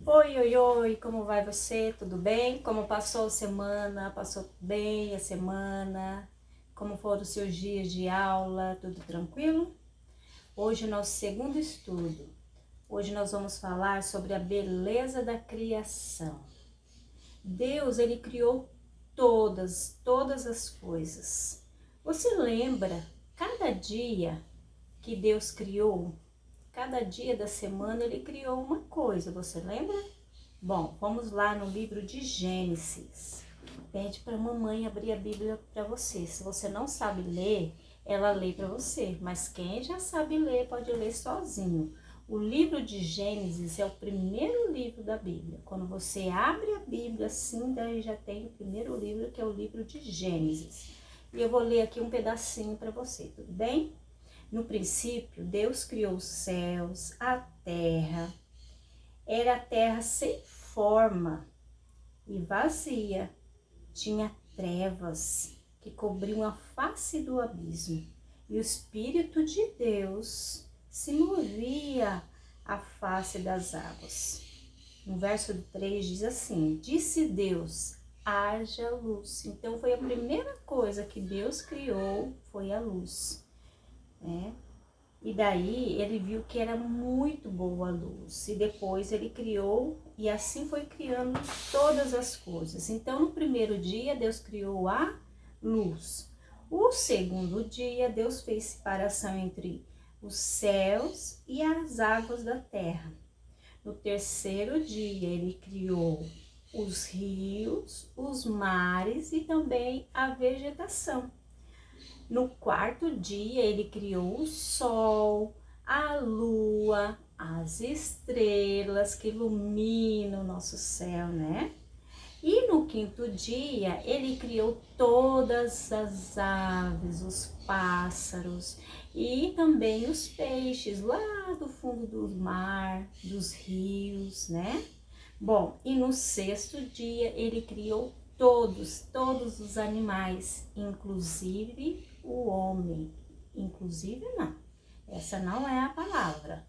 Oi, oi, oi, como vai você? Tudo bem? Como passou a semana? Passou bem a semana? Como foram os seus dias de aula? Tudo tranquilo? Hoje é o nosso segundo estudo. Hoje nós vamos falar sobre a beleza da criação. Deus, ele criou todas as coisas. Você lembra cada dia que Deus criou? Cada dia da semana ele criou uma coisa, você lembra? Bom, vamos lá no livro de Gênesis. Pede para a mamãe abrir a Bíblia para você. Se você não sabe ler, ela lê para você. Mas quem já sabe ler, pode ler sozinho. O livro de Gênesis é o primeiro livro da Bíblia. Quando você abre a Bíblia, assim, daí já tem o primeiro livro, que é o livro de Gênesis. E eu vou ler aqui um pedacinho para você, tudo bem? No princípio, Deus criou os céus, a terra. Era a terra sem forma e vazia. Tinha trevas que cobriam a face do abismo. E o Espírito de Deus se movia à face das águas. No verso 3 diz assim: disse Deus, haja luz. Então foi a primeira coisa que Deus criou, foi a luz, né? E daí ele viu que era muito boa a luz. E depois ele criou, e assim foi criando todas as coisas. Então no primeiro dia Deus criou a luz. O segundo dia Deus fez separação entre os céus e as águas da terra. No terceiro dia ele criou os rios, os mares e também a vegetação. No quarto dia, ele criou o sol, a lua, as estrelas que iluminam o nosso céu, né? E no quinto dia, ele criou todas as aves, os pássaros e também os peixes lá do fundo do mar, dos rios, né? Bom, e no sexto dia, ele criou todos os animais, inclusive o homem. Inclusive não, essa não é a palavra.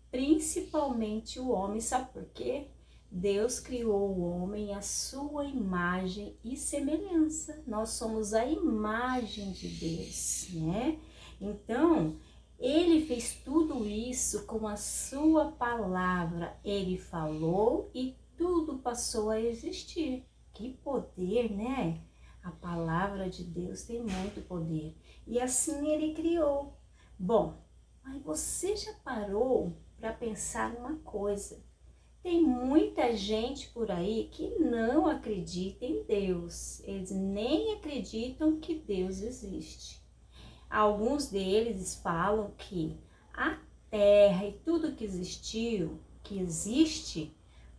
Principalmente o homem, sabe por quê? Deus criou o homem à sua imagem e semelhança. Nós somos a imagem de Deus, né? Então, ele fez tudo isso com a sua palavra. Ele falou e tudo passou a existir. Que poder, né? A palavra de Deus tem muito poder. E assim ele criou. Bom, mas você já parou para pensar numa coisa? Tem muita gente por aí que não acredita em Deus. Eles nem acreditam que Deus existe. Alguns deles falam que a terra e tudo que existiu, que existe,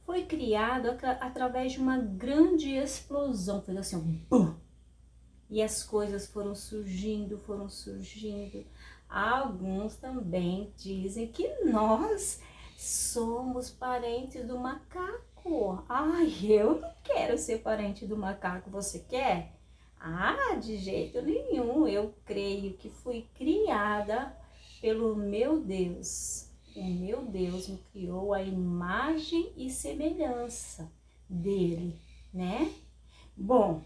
foi criado através de uma grande explosão. Fez assim, um bum! E as coisas foram surgindo, foram surgindo. Alguns também dizem que nós somos parentes do macaco. Ai, eu não quero ser parente do macaco, você quer? Ah, de jeito nenhum. Eu creio que fui criada pelo meu Deus. O meu Deus me criou a imagem e semelhança dele, né? Bom,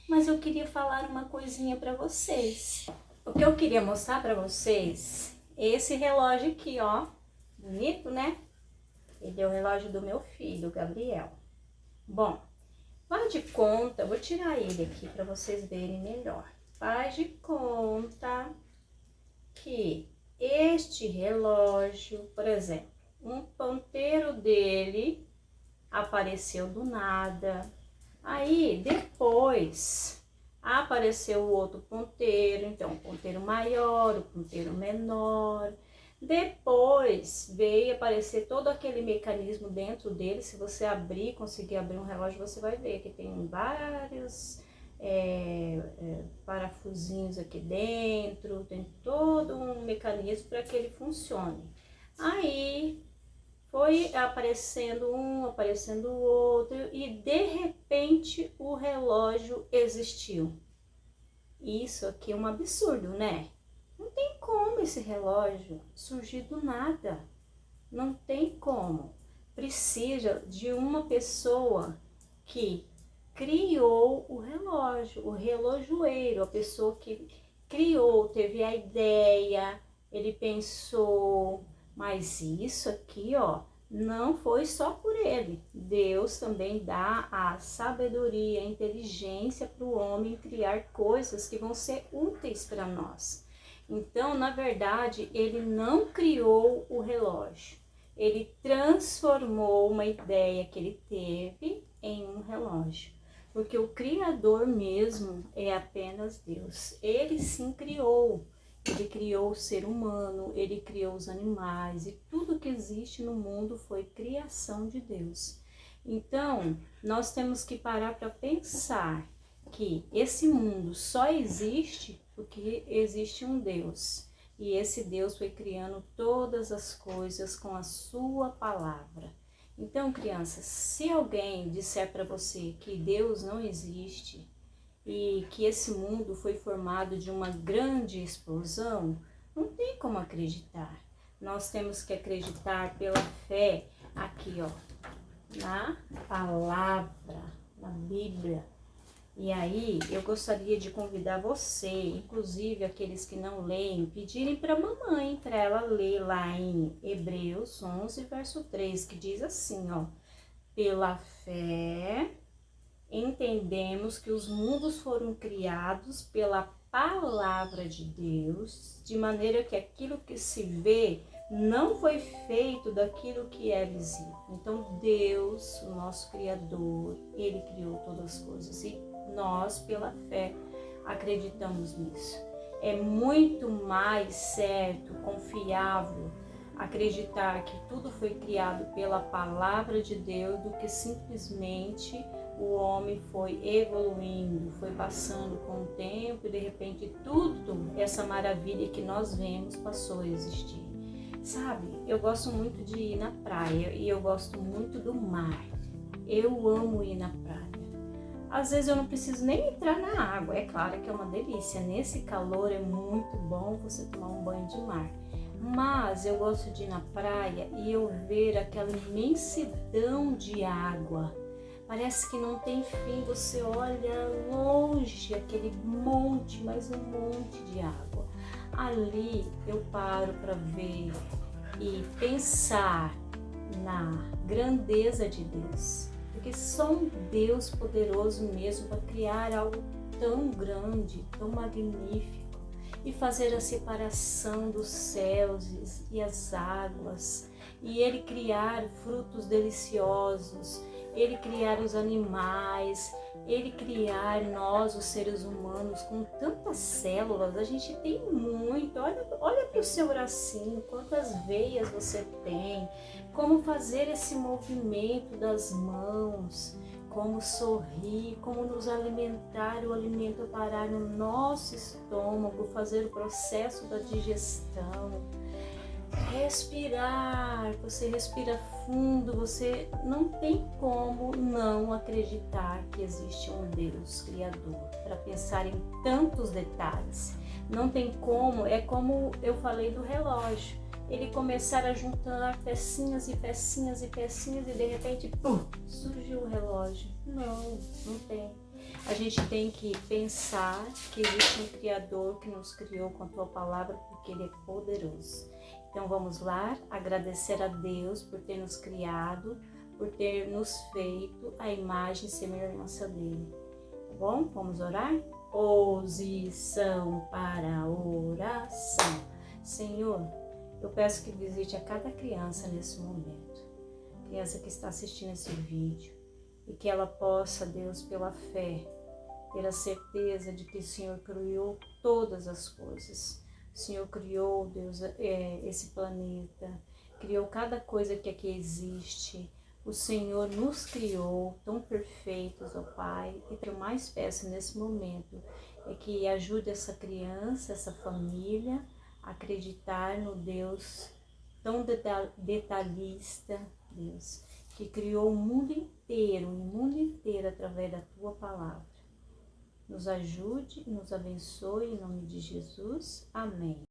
mas eu queria falar uma coisinha para vocês. O que eu queria mostrar para vocês é esse relógio aqui, ó. Bonito, né? Ele é o relógio do meu filho, Gabriel. Bom, faz de conta, vou tirar ele aqui para vocês verem melhor. Faz de conta que este relógio, por exemplo, um ponteiro dele apareceu do nada. Aí, depois, apareceu o outro ponteiro, então o ponteiro maior, o ponteiro menor. Depois veio aparecer todo aquele mecanismo dentro dele. Se você abrir, conseguir abrir um relógio, você vai ver que tem vários parafusinhos aqui dentro, tem todo um mecanismo para que ele funcione. Aí foi aparecendo um, aparecendo o outro, e de repente o relógio existiu. Isso aqui é um absurdo, né? Não tem como esse relógio surgir do nada. Não tem como. precisa de uma pessoa que criou o relógio, o relojoeiro, a pessoa que criou, teve a ideia, ele pensou, mas isso aqui, ó, não foi só por ele. Deus também dá a sabedoria, a inteligência para o homem criar coisas que vão ser úteis para nós. Então, na verdade, ele não criou o relógio. Ele transformou uma ideia que ele teve em um relógio. Porque o Criador mesmo é apenas Deus. Ele sim criou. Ele criou o ser humano, ele criou os animais e tudo que existe no mundo foi criação de Deus. Então, nós temos que parar para pensar que esse mundo só existe porque existe um Deus. E esse Deus foi criando todas as coisas com a sua palavra. Então, crianças, se alguém disser para você que Deus não existe e que esse mundo foi formado de uma grande explosão, não tem como acreditar. Nós temos que acreditar pela fé aqui, ó, na palavra, na Bíblia. E aí, eu gostaria de convidar você, inclusive aqueles que não leem, pedirem para a mamãe, para ela ler lá em Hebreus 11, verso 3, que diz assim, ó: pela fé, entendemos que os mundos foram criados pela palavra de Deus, de maneira que aquilo que se vê não foi feito daquilo que é visível. Então, Deus, o nosso Criador, Ele criou todas as coisas e nós, pela fé, acreditamos nisso. É muito mais certo, confiável, acreditar que tudo foi criado pela palavra de Deus do que simplesmente o homem foi evoluindo, foi passando com o tempo e de repente tudo, essa maravilha que nós vemos, passou a existir. Sabe, eu gosto muito de ir na praia e eu gosto muito do mar. Eu amo ir na praia. Às vezes eu não preciso nem entrar na água, é claro que é uma delícia. Nesse calor é muito bom você tomar um banho de mar. Mas eu gosto de ir na praia e eu ver aquela imensidão de água. Parece que não tem fim, você olha longe aquele monte, mais um monte de água. Ali eu paro para ver e pensar na grandeza de Deus. Porque só um Deus poderoso mesmo para criar algo tão grande, tão magnífico e fazer a separação dos céus e as águas, e Ele criar frutos deliciosos, Ele criar os animais, Ele criar nós, os seres humanos, com tantas células. A gente tem muito. Olha para o seu bracinho, quantas veias você tem, como fazer esse movimento das mãos, como sorrir, como nos alimentar, o alimento parar no nosso estômago, fazer o processo da digestão. Respirar, você respira fundo, você não tem como não acreditar que existe um Deus Criador, para pensar em tantos detalhes. Não tem como, é como eu falei do relógio, ele começar a juntar pecinhas e pecinhas e pecinhas e de repente, pum, surgiu o relógio. Não, não tem. A gente tem que pensar que existe um Criador que nos criou com a tua palavra, porque Ele é poderoso. Então vamos lá, agradecer a Deus por ter nos criado, por ter nos feito a imagem e semelhança dele. Tá bom? Vamos orar? Posição para a oração. Senhor, eu peço que visite a cada criança nesse momento. Criança que está assistindo esse vídeo. E que ela possa, Deus, pela fé, ter a certeza de que o Senhor criou todas as coisas. O Senhor criou, Deus, esse planeta, criou cada coisa que aqui existe. O Senhor nos criou tão perfeitos, ó Pai. E o que eu mais peço nesse momento é que ajude essa criança, essa família, a acreditar no Deus tão detalhista, Deus, que criou o mundo inteiro através da Tua Palavra. Nos ajude e nos abençoe em nome de Jesus. Amém.